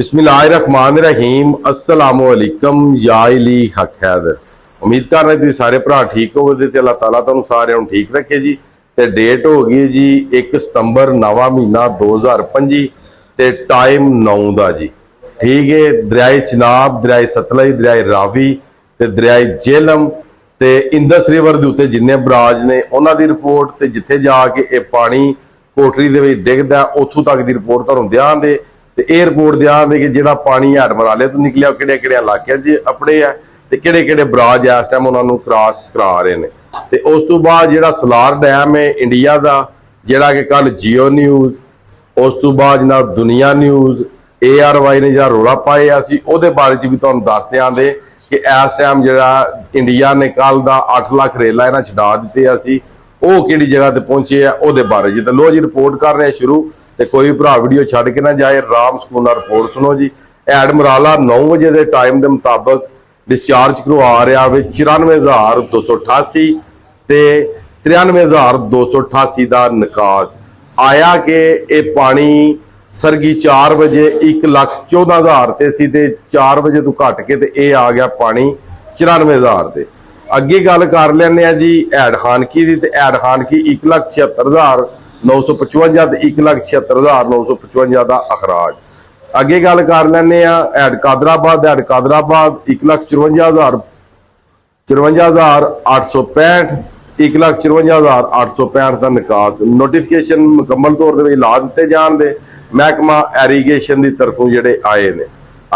बिस्मिल्लाहिर्रहमानिर्रहीम अस्सलामुअलैकुम याइली हक हैदर। उम्मीद कर रहे तुम सारे भरा ठीक हो ते अल्लाह ताला तुहानू सारिआं नू ठीक रखे जी। ते डेट हो गई जी 1 सितंबर नवा महीना 2025 ते टाइम 9 दा जी। ठीक है, दरियाए चिनाब, दरियाए सतलज, दरियाए रावी ते दरियाए झेलम ते इंदस रिवर दे उत्ते जिन्ने बराज ने उन्हां दी रिपोर्ट ते जिथे जाके ये पानी कोटरी दे विच डिगदा उत्थों तक दी रिपोर्ट तुहानू देआंगे। ते ये रिपोर्ट देआंगे कि जिहड़ा पानी हैड मराले तो निकलिया किहड़े-किहड़े इलाकिਆਂ 'ਚ अपने है ते किहड़े-किहड़े बराज इस टाइम उन्हां नू क्रॉस करा रहे ने। ते उस तो बाद जिहड़ा सलार डैम है इंडिया दा, जिहड़ा कि कल जियो न्यूज़, उस तो बाद जनाब दुनिया न्यूज़, ARY ने जिहड़ा रौला पाया सी उहदे बारे च भी तुहानू दस दिआंगे कि इस टाइम जिहड़ा इंडिया ने कल दा 8 लाख रेला इन्हां छडा दित्ते सी ਉਹ ਕਿਹੜੀ ਜਗ੍ਹਾ ਤੇ ਪਹੁੰਚੇ ਆ ਉਹਦੇ ਬਾਰੇ ਜੀ। ਤਾਂ ਲੋ ਜੀ ਰਿਪੋर्ट कर रहे हैं शुरू। ਤੇ ਕੋਈ ਭਰਾ ਵੀਡੀਓ ਛੱਡ ਕੇ ਨਾ ਜਾਏ, ਰਾਮ ਸਕੂਨ ਨਾਲ ਰਿਪੋर्ट ਸੁਣੋ ਜੀ। ਐਡ ਮਰਾਲਾ 9 ਵਜੇ ਦੇ ਟਾਈਮ ਦੇ ਮੁਤਾਬਕ ਡਿਸਚਾਰਜ ਕਰਵਾ ਰਿਹਾ ਵੇ 94,288 ਤੇ 93,288 ਦਾ ਨਿਕਾਸ ਆਇਆ ਕਿ ਇਹ ਪਾਣੀ ਸਰਗੀ 4 ਵਜੇ 1,14,000 ਤੇ ਸੀ ਤੇ 4 ਵਜੇ ਤੋਂ ਘਟ ਕੇ ਤੇ ਇਹ ਆ ਗਿਆ ਪਾਣੀ 94,000 ਦੇ। ਅੱਗੇ ਗੱਲ ਕਰ ਲੈਂਦੇ ਆ ਜੀ ਐਡ ਖਾਨਕੀ ਦੀ। ਤੇ ਐਡ ਖਾਨਕੀ 1,76,955 ਤੇ 1,76,955 ਦਾ ਅਖਰਾਜ। ਅੱਗੇ ਗੱਲ ਕਰ ਲੈਂਦੇ ਆ ਐਡ ਕਾਦਰਾਬਾਦ। ਐਡ ਕਾਦਰਾਬਾਦ 1,54,865 1,54,865 ਦਾ ਨਿਕਾਸ। ਨੋਟੀਫਿਕੇਸ਼ਨ ਮੁਕੰਮਲ ਤੌਰ ਤੇ ਲਾ ਦਿੱਤੇ ਜਾਣ ਦੇ ਮਹਿਕਮਾ ਐਰੀਗੇਸ਼ਨ ਦੀ ਤਰਫੋਂ ਜਿਹੜੇ ਆਏ ਨੇ।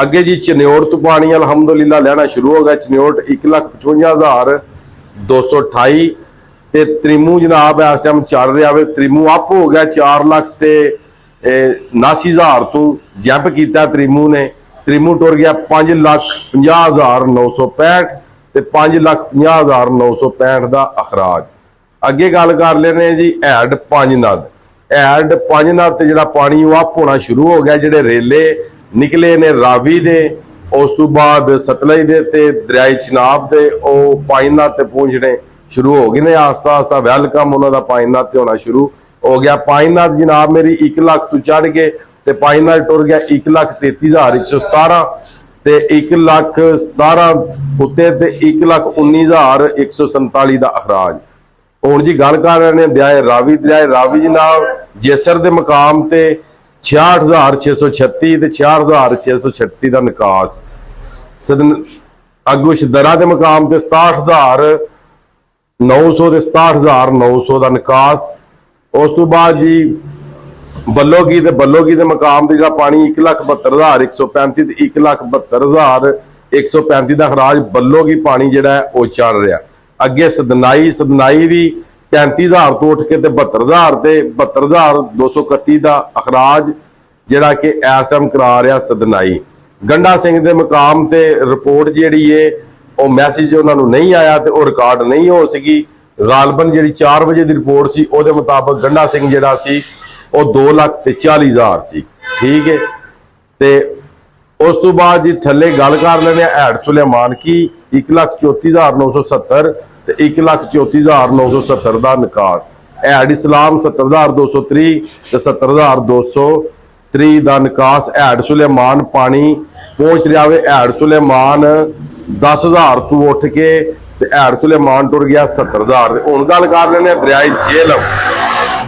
ਅੱਗੇ ਜੀ ਚਨਿਓਟ ਤੋਂ ਪਾਣੀ ਅਲਹਮਦੁਲਿਲਾ ਲੈਣਾ ਸ਼ੁਰੂ ਹੋ ਗਿਆ। ਚਨਿਓਟ 1,55,228 ਤੇ ਤ੍ਰਿਮੂ ਜਨਾਬ ਇਸ ਟਾਈਮ ਚੱਲ ਰਿਹਾ ਵੇ। ਤ੍ਰਿਮੂ ਅਪ ਹੋ ਗਿਆ 4 ਲੱਖ ਤੇ 79,000 ਤੋਂ ਜੰਪ ਕੀਤਾ ਤ੍ਰਿਮੂ ਨੇ। ਤ੍ਰਿਮੂ ਟੁਰ ਗਿਆ 5,50,965 ਤੇ 5,50,965 ਦਾ ਅਖਰਾਜ। ਅੱਗੇ ਗੱਲ ਕਰ ਲੈਨੇ ਜੀ ਐਡ ਪੰਜਨਦ। ਐਡ ਪੰਜਨਦ ਤੇ ਜਿਹੜਾ ਪਾਣੀ ਉਹ ਅਪ ਹੋਣਾ ਸ਼ੁਰੂ ਹੋ ਗਿਆ। ਜਿਹੜੇ ਰੇਲੇ निकले ने रावी दे, उस तो बाद सतलज दे ते दरियाए चिनाब दे ओ पानीनाथ ते पहुंचने शुरू हो गए ने। आस्ता आस्ता वेलकम उन्होंने पानीनाथ ते होना शुरू हो गया। पानीनाथ जनाब मेरी 1 लाख तो चढ़ गए ते पानीनाथ टुर गया 1,33,117 ते 1,17,000 उत्ते ते 1,19,147 ਦਾ ਅਖਰਾਜ। ਹੁਣ ਜੀ ਗੱਲ ਕਰ ਰਹੇ ਨੇ ਦਰਿਆਏ ਰਾਵੀ। ਦਰਿਆਏ ਰਾਵੀ ਜਨਾਬ ਜੇਸਰ ਦੇ ਮਕਾਮ ਤੇ 66,636 ਤੇ 66,636 ਦਾ ਨਿਕਾਸ। ਅੱਗੋਂ ਸ਼ਦਰਾ ਦੇ ਮਕਾਮ ਤੇ 67,900 ਤੇ 67,900 ਦਾ ਨਿਕਾਸ। ਉਸ ਤੋਂ ਬਾਅਦ ਜੀ ਬੱਲੋਗੀ ਦੇ ਮਕਾਮ ਤੇ ਜਿਹੜਾ ਪਾਣੀ 1,72,135 ਤੇ 1,72,135 ਦਾ ਖਰਾਜ ਬੱਲੋਗੀ ਪਾਣੀ ਜਿਹੜਾ ਉਹ ਚੱਲ ਰਿਹਾ। ਅੱਗੇ ਸਦਨਾਈ ਵੀ 35,000 ਤੋਂ ਉੱਠ ਕੇ ਤੇ 72,000 ਤੇ 72,231 ਦਾ ਅਖਰਾਜ ਜਿਹੜਾ ਕਿ ਇਸ ਟਾਈਮ ਕਰਾ ਰਿਹਾ ਸਦਨਾਈ। ਗੰਡਾ ਸਿੰਘ ਦੇ ਮਕਾਮ ਤੇ ਰਿਪੋਰਟ ਜਿਹੜੀ ਏ ਉਹ ਮੈਸੇਜ ਉਹਨਾਂ ਨੂੰ ਨਹੀਂ ਆਇਆ ਤੇ ਉਹ ਰਿਕਾਰਡ ਨਹੀਂ ਹੋ ਸਕੀ। ਗਾਲਬਨ ਜਿਹੜੀ 4 ਵਜੇ ਦੀ ਰਿਪੋਰਟ ਸੀ ਉਹਦੇ ਮੁਤਾਬਕ ਗੰਡਾ ਸਿੰਘ ਜਿਹੜਾ ਸੀ ਉਹ 2,40,000 ਸੀ। ਠੀਕ ਹੈ, ਤੇ ਉਸ ਤੋਂ ਬਾਅਦ ਜੀ ਥੱਲੇ ਗੱਲ ਕਰ ਲੈਂਦੇ ਆ ਐਡ ਸੁਲੇਮਾਨ ਕੀ 1,34,970 ਤੇ 1,34,970 ਦਾ ਨਿਕਾਸ। ਐਡ ਇਸਲਾਮ 70,230 ਤੇ 70,230 ਦਾ ਨਿਕਾਸ। ਐਡ ਸੁਲੇਮਾਨ ਪਾਣੀ ਪਹੁੰਚ ਰਿਹਾ ਵੇ। ਐਡ ਸੁਲੇਮਾਨ 10,000 ਤੋਂ ਉੱਠ ਕੇ ਤੇ ਐਡ ਸੁਲੇਮਾਨ ਟੁਰ ਗਿਆ 70,000 ਦੇ। ਹੁਣ ਗੱਲ ਕਰ ਲੈਂਦੇ ਆ ਦਰਿਆਏ ਜੇਹਲਮ।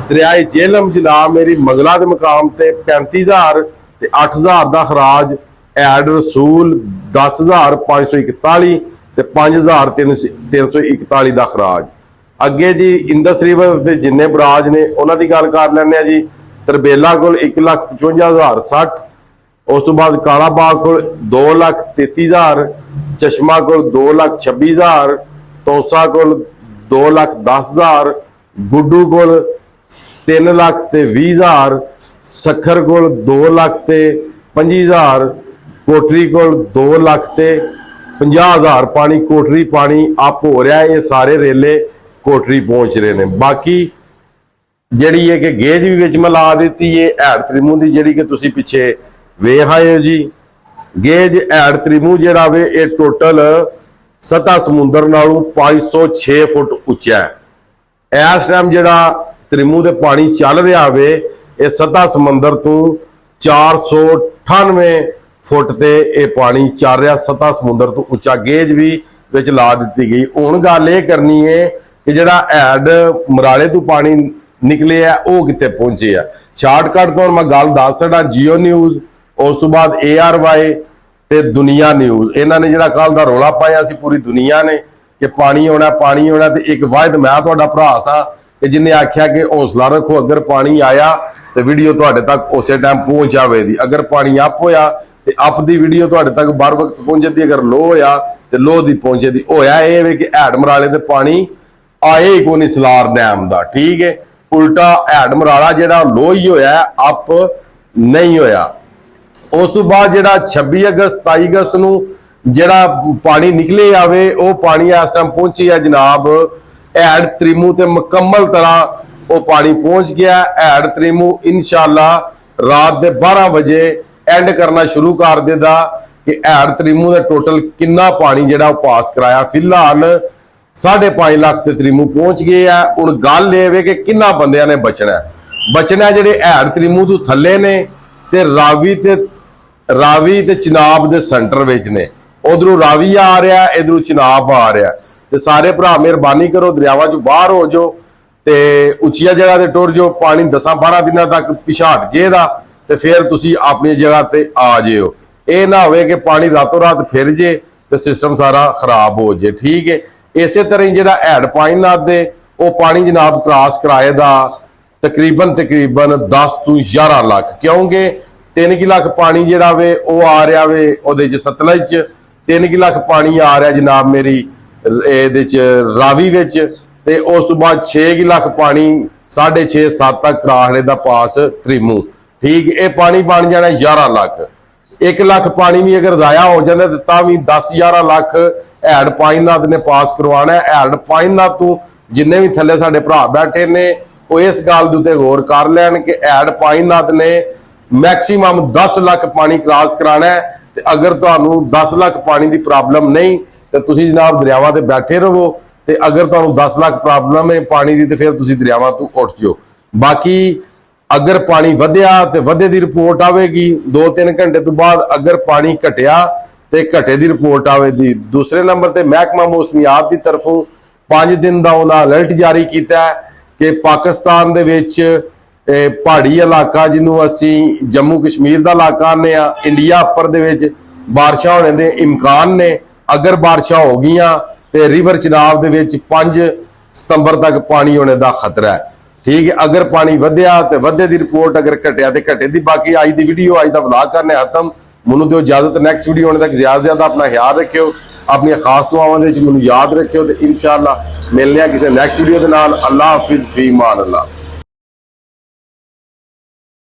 ਦਰਿਆਏ ਜੇਹਲਮ ਜਨਾਬ ਮੇਰੀ ਮੰਗਲਾ ਦੇ ਮਕਾਮ ਤੇ 35,000 ਤੇ 8,000 ਦਾ ਖਰਾਜ। ਐਡ ਰਸੂਲ 10,541 ਤੇ 5,341 ਦਾ ਖਰਾਜ। ਅੱਗੇ ਜੀ ਇੰਦਸ ਰਿਵਰ ਦੇ ਜਿੰਨੇ ਬਰਾਜ ਨੇ ਉਹਨਾਂ ਦੀ ਗੱਲ ਕਰ ਲੈਂਦੇ ਆ ਜੀ। ਤਰਬੇਲਾ ਕੋਲ 1,55,060। ਉਸ ਤੋਂ ਬਾਅਦ ਕਾਲਾਬਾਗ ਕੋਲ 2,33,000। ਚਸ਼ਮਾ ਕੋਲ 2,26,000। ਤੌਸਾ ਕੋਲ 2,10,000। ਗੁੱਡੂ ਕੋਲ 3,20,000। ਸੱਖਰ ਕੋਲ 2,25,000। ਕੋਟਰੀ ਕੋਲ 2,50,000 ਪਾਣੀ ਕੋਟਰੀ ਪਾਣੀ ਅਪ ਹੋ ਰਿਹਾ। ਇਹ ਸਾਰੇ ਰੇਲੇ ਕੋਟਰੀ ਪਹੁੰਚ ਰਹੇ ਨੇ। ਬਾਕੀ ਜਿਹੜੀ ਹੈ ਕਿ ਗੇਜ ਵੀ ਵਿੱਚ ਮਿਲਾ ਦਿੱਤੀ ਹੈ ਐਡ ਤ੍ਰਿਮੂ ਦੀ ਜਿਹੜੀ ਕਿ ਤੁਸੀਂ ਪਿੱਛੇ ਵੇਖ ਆਏ ਹੋ ਜੀ। ਗੇਜ ਐਡ ਤ੍ਰਿਮੂ ਜਿਹੜਾ ਵੇ ਇਹ ਟੋਟਲ ਸਤ੍ਹਾ ਸਮੁੰਦਰ ਨਾਲੋਂ 506 ਫੁੱਟ ਉੱਚਾ ਹੈ। ਇਸ ਟਾਈਮ ਜਿਹੜਾ ਤ੍ਰਿਮੂ ਦੇ ਪਾਣੀ ਚੱਲ ਰਿਹਾ ਵੇ ਇਹ ਸਤ੍ਹਾ ਸਮੁੰਦਰ ਤੋਂ 498 ਫੁੱਟ ਤੇ ਇਹ ਪਾਣੀ ਚੱਲ ਰਿਹਾ, ਸਤ੍ਹਾ ਸਮੁੰਦਰ ਤੋਂ ਉੱਚਾ, ਗੇਜ ਵੀ ਵਿੱਚ ਲਾ ਦਿੱਤੀ ਗਈ। ਹੁਣ ਗੱਲ ਇਹ ਕਰਨੀ ਹੈ ਕਿ ਜਿਹੜਾ ਐਡ ਮਰਾਲੇ ਤੋਂ ਪਾਣੀ ਨਿਕਲੇ ਆ ਉਹ ਕਿੱਥੇ ਪਹੁੰਚੇ ਆ। ਸ਼ਾਰਟਕਟ ਤੋਂ ਮੈਂ ਗੱਲ ਦੱਸ ਸਕਦਾ, ਜੀਓ ਨਿਊਜ਼, ਉਸ ਤੋਂ ਬਾਅਦ ARY ਤੇ ਦੁਨੀਆ ਨਿਊਜ਼, ਇਹਨਾਂ ਨੇ ਜਿਹੜਾ ਕੱਲ ਦਾ ਰੌਲਾ ਪਾਇਆ ਸੀ ਪੂਰੀ ਦੁਨੀਆ ਨੇ ਕਿ ਪਾਣੀ ਆਉਣਾ ਪਾਣੀ ਆਉਣਾ, ਤੇ ਇੱਕ ਵਾਹਿਦ ਮੈਂ ਤੁਹਾਡਾ ਭਰਾ ਸਾਂ ਕਿ ਜਿੰਨੇ ਆਖਿਆ ਕਿ ਹੌਸਲਾ ਰੱਖੋ, ਅਗਰ ਪਾਣੀ ਆਇਆ ਤੇ ਵੀਡੀਓ ਤੁਹਾਡੇ ਤੱਕ ਉਸੇ ਟਾਈਮ ਪਹੁੰਚ ਜਾਵੇਗੀ। ਅਗਰ ਪਾਣੀ ਅਪ ਹੋਇਆ ਤੇ ਅਪ ਦੀ ਵੀਡੀਓ ਤੁਹਾਡੇ ਤੱਕ ਬਰ ਵਕਤ ਪਹੁੰਚਦੀ, ਅਗਰ ਲੋ ਹੋਇਆ ਤੇ ਲੋ ਦੀ ਪਹੁੰਚੇਦੀ। ਹੋਇਆ ਇਹ ਵੇ ਕਿ ਹੈਡ ਮਰਾਲੇ ਤੇ ਪਾਣੀ ਆਏ ਹੀ ਕੋਈ ਨਹੀਂ ਸਲਾਰ ਡੈਮ ਦਾ, ਠੀਕ ਹੈ। ਉਲਟਾ ਹੈਡ ਮਰਾਲਾ ਜਿਹੜਾ ਲੋ ਹੀ ਹੋਇਆ, ਅਪ ਨਹੀਂ ਹੋਇਆ। ਉਸ ਤੋਂ ਬਾਅਦ ਜਿਹੜਾ 26 ਅਗਸਤ 27 ਅਗਸਤ ਨੂੰ ਜਿਹੜਾ ਪਾਣੀ ਨਿਕਲੇ ਆਵੇ, ਉਹ ਪਾਣੀ ਇਸ ਟਾਈਮ ਪਹੁੰਚੀ ਆ ਜਨਾਬ ਹੈਡ ਤ੍ਰਿਮੂ ਤੇ ਮੁਕੰਮਲ ਤਰ੍ਹਾਂ ਉਹ ਪਾਣੀ ਪਹੁੰਚ ਗਿਆ। ਹੈਡ ਤ੍ਰਿਮੂ ਇਨਸ਼ਾਅੱਲਾ ਰਾਤ ਦੇ 12 ਵਜੇ ਐਂਡ ਕਰਨਾ ਸ਼ੁਰੂ ਕਰ ਦੇਦਾ ਕਿ ਹੈਡ ਤ੍ਰਿਮੂ ਦਾ ਟੋਟਲ ਕਿੰਨਾ ਪਾਣੀ ਜਿਹੜਾ ਉਹ ਪਾਸ ਕਰਾਇਆ। ਫਿਲਹਾਲ 5.5 ਲੱਖ ਤੇ ਤ੍ਰਿਮੂ ਪਹੁੰਚ ਗਏ ਆ। ਹੁਣ ਗੱਲ ਇਹ ਵੇ ਕਿ ਕਿੰਨਾ ਬੰਦਿਆਂ ਨੇ ਬਚਣਾ ਜਿਹੜੇ ਹੈਡ ਤ੍ਰਿਮੂ ਤੋਂ ਥੱਲੇ ਨੇ ਤੇ ਰਾਵੀ ਤੇ ਚਨਾਬ ਦੇ ਸੈਂਟਰ ਵਿੱਚ ਨੇ। ਉਧਰੋਂ ਰਾਵੀ ਆ ਰਿਹਾ, ਇਧਰੋਂ ਚਨਾਬ ਆ ਰਿਹਾ, ਤੇ ਸਾਰੇ ਭਰਾ ਮਿਹਰਬਾਨੀ ਕਰੋ ਦਰਿਆਵਾਂ ਚੋਂ ਬਾਹਰ ਹੋ ਜਾਓ ਤੇ ਉੱਚੀਆਂ ਜਗ੍ਹਾ ਤੇ ਟੁਰ ਜਾਓ। ਪਾਣੀ 10-12 ਦਿਨਾਂ ਤੱਕ ਪਿਛਾ ਹਟ ਜੇਦਾ ਤੇ ਫਿਰ ਤੁਸੀਂ ਆਪਣੀ ਜਗ੍ਹਾ ਤੇ ਆ ਜਿਓ। ਇਹ ਨਾ ਹੋਵੇ ਕਿ ਪਾਣੀ ਰਾਤੋਂ ਰਾਤ ਫਿਰ ਜੇ ਤੇ ਸਿਸਟਮ ਸਾਰਾ ਖਰਾਬ ਹੋ ਜੇ, ਠੀਕ ਹੈ। ਇਸੇ ਤਰ੍ਹਾਂ ਹੀ ਜਿਹੜਾ ਹੈਡ ਪਾਈਨਾਥ ਦੇ ਉਹ ਪਾਣੀ ਜਨਾਬ ਕ੍ਰਾਸ ਕਰਾਏ ਦਾ ਤਕਰੀਬਨ 10 ਤੋਂ 11 ਲੱਖ, ਕਿਉਂਕਿ 3 ਲੱਖ ਪਾਣੀ ਜਿਹੜਾ ਵੇ ਉਹ ਆ ਰਿਹਾ ਵੇ ਉਹਦੇ ਚ ਸਤਲੁਜ ਚ, 3 ਲੱਖ ਪਾਣੀ ਆ ਰਿਹਾ ਜਨਾਬ ਮੇਰੀ ਇਹਦੇ ਚ ਰਾਵੀ ਵਿੱਚ, ਤੇ ਉਸ ਤੋਂ ਬਾਅਦ 6 ਲੱਖ ਪਾਣੀ 6.5-7 ਤੱਕ ਕਰਾਹੜੇ ਦਾ ਪਾਸ ਤ੍ਰਿਮੂ, ਠੀਕ। ਇਹ ਪਾਣੀ ਬਣ ਜਾਣਾ 11 ਲੱਖ। 1 ਲੱਖ ਪਾਣੀ ਵੀ ਅਗਰ ਜ਼ਾਇਆ ਹੋ ਜਾਂਦਾ ਤਾਂ ਵੀ 10-11 ਲੱਖ ਹੈਡ ਪਾਈਨਾਥ ਨੇ ਪਾਸ ਕਰਵਾਉਣਾ। ਹੈਡ ਪਾਈਨਾਥ ਤੋਂ ਜਿੰਨੇ ਵੀ ਥੱਲੇ ਸਾਡੇ ਭਰਾ ਬੈਠੇ ਨੇ ਉਹ ਇਸ ਗੱਲ ਦੇ ਉੱਤੇ ਗੌਰ ਕਰ ਲੈਣ ਕਿ ਹੈਡ ਪਾਈਨਾਥ ਨੇ ਮੈਕਸਿਮਮ 10 ਲੱਖ ਪਾਣੀ ਕ੍ਰਾਸ ਕਰਾਣਾ ਹੈ। ਤੇ ਅਗਰ ਤੁਹਾਨੂੰ 10 ਲੱਖ ਪਾਣੀ ਦੀ ਪ੍ਰੋਬਲਮ ਨਹੀਂ ਤੇ ਤੁਸੀਂ ਜਨਾਬ ਦਰਿਆਵਾਂ ਤੇ ਬੈਠੇ ਰਹੋ, ਤੇ ਅਗਰ ਤੁਹਾਨੂੰ 10 ਲੱਖ ਪ੍ਰੋਬਲਮ ਹੈ ਪਾਣੀ ਦੀ ਤੇ ਫਿਰ ਤੁਸੀਂ ਦਰਿਆਵਾਂ ਤੋਂ ਉੱਠ ਜਾਓ। ਬਾਕੀ ਅਗਰ ਪਾਣੀ ਵਧਿਆ ਤੇ ਵਧੇ ਦੀ ਰਿਪੋਰਟ ਆਵੇਗੀ 2-3 ਘੰਟੇ ਤੋਂ ਬਾਅਦ। ਅਗਰ ਪਾਣੀ ਘਟਿਆ ਤੇ ਘਟੇ ਦੀ ਰਿਪੋਰਟ ਆਵੇਗੀ। ਦੂਸਰੇ ਨੰਬਰ ਤੇ ਮਹਿਕਮਾ ਮੌਸਮੀਆਤ ਦੀ ਤਰਫੋਂ 5 ਦਿਨ ਦਾ ਉਹਨਾਂ ਅਲਰਟ ਜਾਰੀ ਕੀਤਾ ਕਿ ਪਾਕਿਸਤਾਨ ਦੇ ਵਿੱਚ ਪਹਾੜੀ ਇਲਾਕਾ ਜਿਹਨੂੰ ਅਸੀਂ ਜੰਮੂ ਕਸ਼ਮੀਰ ਦਾ ਇਲਾਕਾ ਆਨੇ ਆ, ਇੰਡੀਆ ਉੱਪਰ ਦੇ ਵਿੱਚ ਬਾਰਿਸ਼ਾਂ ਹੋਣੇ ਦੇ ਇਮਕਾਨ ਨੇ। ਅਗਰ ਬਾਰਿਸ਼ਾਂ ਹੋ ਗਈਆਂ ਤੇ ਰਿਵਰ ਚਨਾਬ ਦੇ ਵਿੱਚ 5 ਸਤੰਬਰ ਤੱਕ ਪਾਣੀ ਹੋਣੇ ਦਾ ਖਤਰਾ ਹੈ, ਠੀਕ ਹੈ। ਅਗਰ ਪਾਣੀ ਵਧਿਆ ਤੇ ਵਧੇ ਦੀ ਰਿਪੋਰਟ, ਅਗਰ ਘਟਿਆ ਤੇ ਘਟੇ ਦੀ। ਬਾਕੀ ਅੱਜ ਦੀ ਵੀਡੀਓ, ਅੱਜ ਦਾ ਵਲੌਗ ਕਰਨੇ ਖਤਮ। ਮੈਨੂੰ ਦਿਓ ਇਜਾਜ਼ਤ, ਨੈਕਸਟ ਵੀਡੀਓ ਆਉਣ ਤੱਕ ਜ਼ਿਆਦਾ ਆਪਣਾ ਖਿਆਲ ਰੱਖਿਓ, ਆਪਣੀਆਂ ਖਾਸ ਦੁਆਵਾਂ ਦੇ ਵਿੱਚ ਮੈਨੂੰ ਯਾਦ ਰੱਖਿਓ, ਤੇ ਇਨਸ਼ਾਅੱਲਾ ਮਿਲਨੇ ਆ ਕਿਸੇ ਨੈਕਸਟ ਵੀਡੀਓ ਦੇ ਨਾਲ। ਅੱਲਾਹ ਹਾਫਿਜ਼, ਫੀ ਮਾਨ ਅੱਲਾਹ।